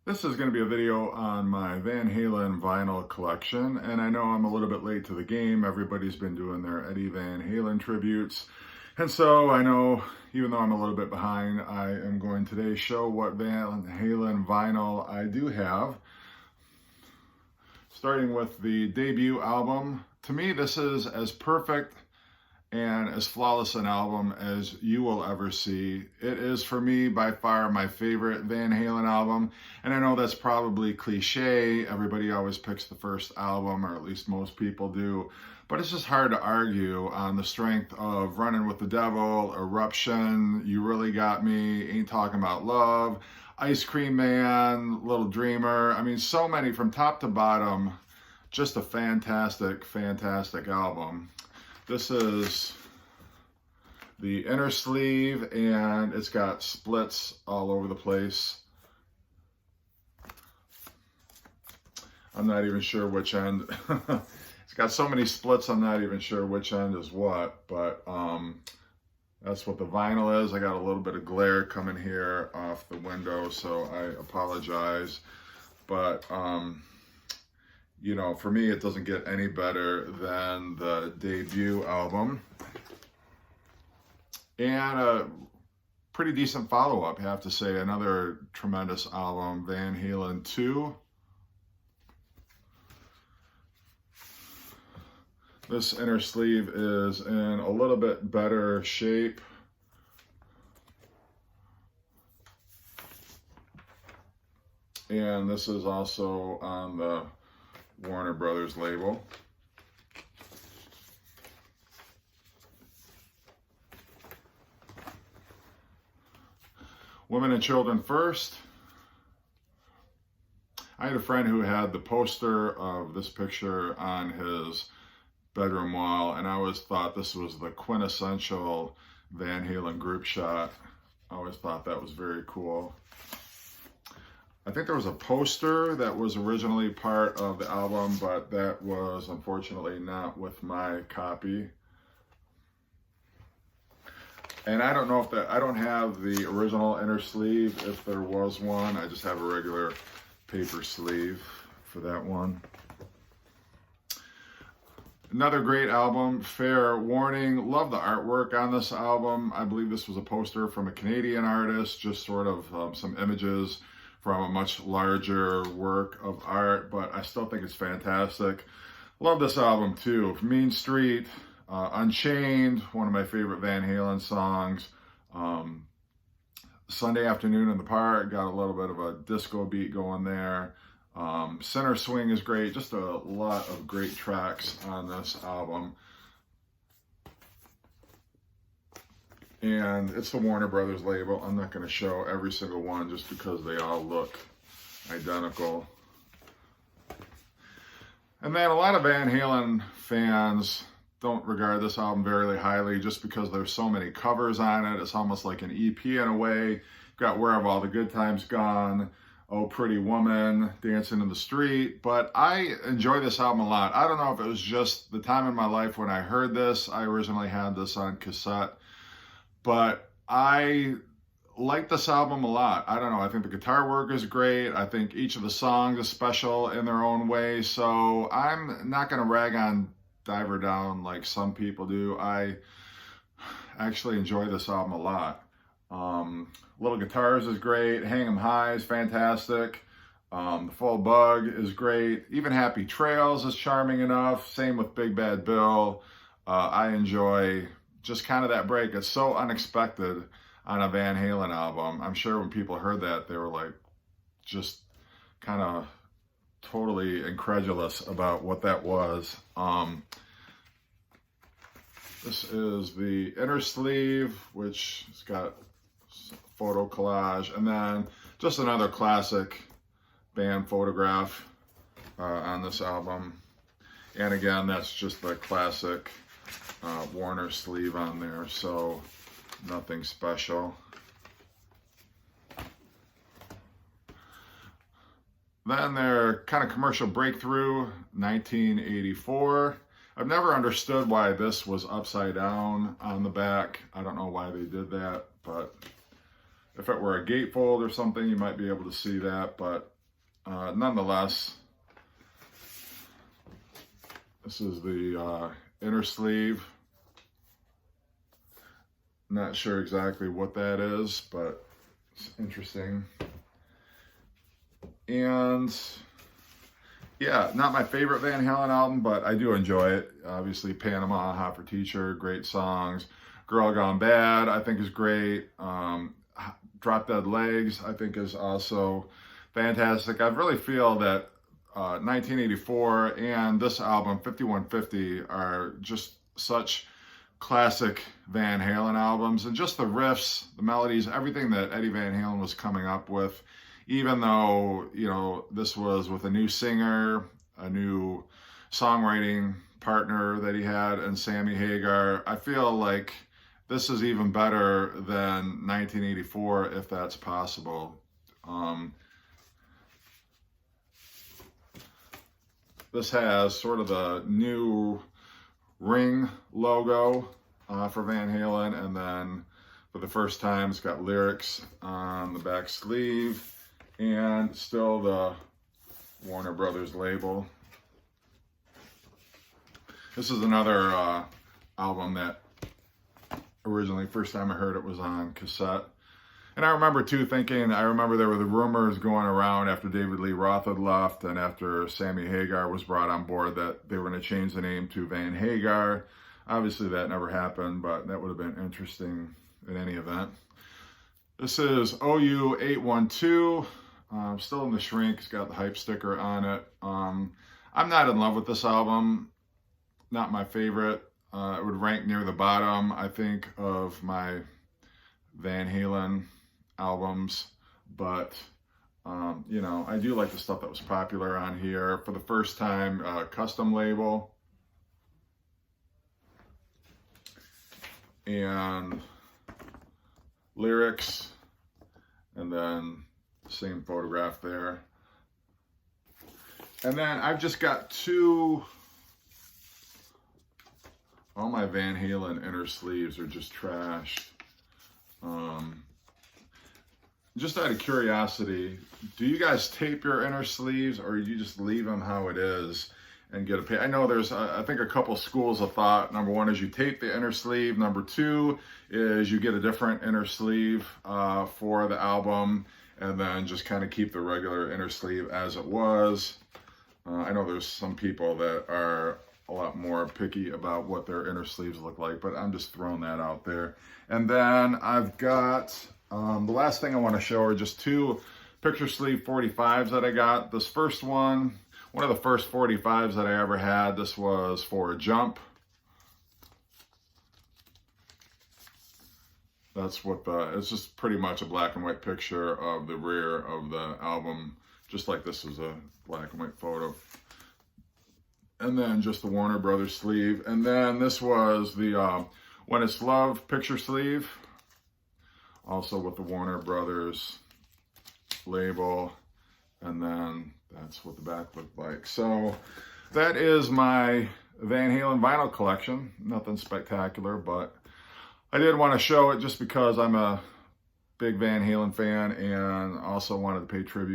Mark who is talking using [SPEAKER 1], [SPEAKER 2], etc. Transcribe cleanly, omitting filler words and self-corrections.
[SPEAKER 1] This is going to be a video on my Van Halen vinyl collection, and I know I'm a little bit late to the game. Everybody's been doing their Eddie Van Halen tributes, and so I know, even though I'm a little bit behind, I am going today show what Van Halen vinyl I do have. Starting with the debut album. To me, this is as perfect and as flawless an album as you will ever see. It is, for me, by far my favorite Van Halen album, and I know that's probably cliche. Everybody always picks the first album, or at least most people do, but it's just hard to argue on the strength of Running with the Devil, Eruption, You Really Got Me, Ain't Talking About Love, Ice Cream Man, Little Dreamer. I mean, so many from top to bottom. Just a fantastic, fantastic album. This is the inner sleeve, and it's got splits all over the place. I'm not even sure which end. It's got so many splits, I'm not even sure which end is what, but that's what the vinyl is. I got a little bit of glare coming here off the window, so I apologize. But you know, for me, it doesn't get any better than the debut album. And a pretty decent follow-up, I have to say. Another tremendous album, Van Halen 2. This inner sleeve is in a little bit better shape. And this is also on the Warner Brothers label. Women and Children First. I had a friend who had the poster of this picture on his bedroom wall, and I always thought this was the quintessential Van Halen group shot. I always thought that was very cool. I think there was a poster that was originally part of the album, but that was unfortunately not with my copy. And I don't know if I don't have the original inner sleeve, if there was one. I just have a regular paper sleeve for that one. Another great album, Fair Warning. Love the artwork on this album. I believe this was a poster from a Canadian artist, just sort of some images from a much larger work of art, but I still think it's fantastic. Love this album too. Mean Street, Unchained, one of my favorite Van Halen songs. Sunday Afternoon in the Park, got a little bit of a disco beat going there. Center Swing is great. Just a lot of great tracks on this album. And it's the Warner Brothers label. I'm not going to show every single one just because they all look identical. And then a lot of Van Halen fans don't regard this album very highly just because there's so many covers on it. It's almost like an EP in a way. You've got Where Have All the Good Times Gone, Oh Pretty Woman, Dancing in the Street. But I enjoy this album a lot. I don't know if it was just the time in my life when I heard this. I originally had this on cassette. But I like this album a lot. I don't know, I think the guitar work is great. I think each of the songs is special in their own way. So I'm not going to rag on Diver Down like some people do. I actually enjoy this album a lot. Little Guitars is great. Hang 'em High is fantastic. The Full Bug is great. Even Happy Trails is charming enough. Same with Big Bad Bill. I enjoy just kind of that break. It's so unexpected on a Van Halen album. I'm sure when people heard that, they were like, just kind of totally incredulous about what that was. This is the inner sleeve, which has got photo collage, and then just another classic band photograph on this album. And again, that's just the classic Warner sleeve on there, so nothing special. Then their kind of commercial breakthrough, 1984. I've never understood why this was upside down on the back. I don't know why they did that, but if it were a gatefold or something, you might be able to see that, but nonetheless, this is the inner sleeve. Not sure exactly what that is, but it's interesting. And yeah, not my favorite Van Halen album, but I do enjoy it. Obviously, Panama, Hot for Teacher, great songs. Girl Gone Bad, I think is great. Drop Dead Legs, I think is also fantastic. I really feel that 1984 and this album, 5150, are just such classic Van Halen albums. And just the riffs, the melodies, everything that Eddie Van Halen was coming up with, even though, you know, this was with a new singer, a new songwriting partner that he had, and Sammy Hagar, I feel like this is even better than 1984, if that's possible. This has sort of the new ring logo for Van Halen, and then for the first time it's got lyrics on the back sleeve, and still the Warner Brothers label. This is another album that originally, first time I heard it was on cassette. And I remember too thinking, I remember there were the rumors going around after David Lee Roth had left and after Sammy Hagar was brought on board that they were going to change the name to Van Hagar. Obviously that never happened, but that would have been interesting in any event. This is OU812. Still in the shrink. It's got the hype sticker on it. I'm not in love with this album. Not my favorite. It would rank near the bottom, I think, of my Van Halen albums. But, you know, I do like the stuff that was popular on here. For the first time, custom label. And lyrics. And then same photograph there. And then I've just got two. All my Van Halen inner sleeves are just trashed. Just out of curiosity, do you guys tape your inner sleeves, or do you just leave them how it is and get a pay? I know there's, I think, a couple schools of thought. Number one is you tape the inner sleeve. Number two is you get a different inner sleeve for the album, and then just kind of keep the regular inner sleeve as it was. I know there's some people that are a lot more picky about what their inner sleeves look like, but I'm just throwing that out there. And then I've got, the last thing I want to show are just two picture sleeve 45s that I got. This first one of the first 45s that I ever had, this was for a Jump. That's what it's just pretty much a black and white picture of the rear of the album, just like this is a black and white photo. And then just the Warner Brothers sleeve. And then this was the When It's Love picture sleeve, also with the Warner Brothers label. And then that's what the back looked like. So that is my Van Halen vinyl collection. Nothing spectacular, but I did want to show it just because I'm a big Van Halen fan and also wanted to pay tribute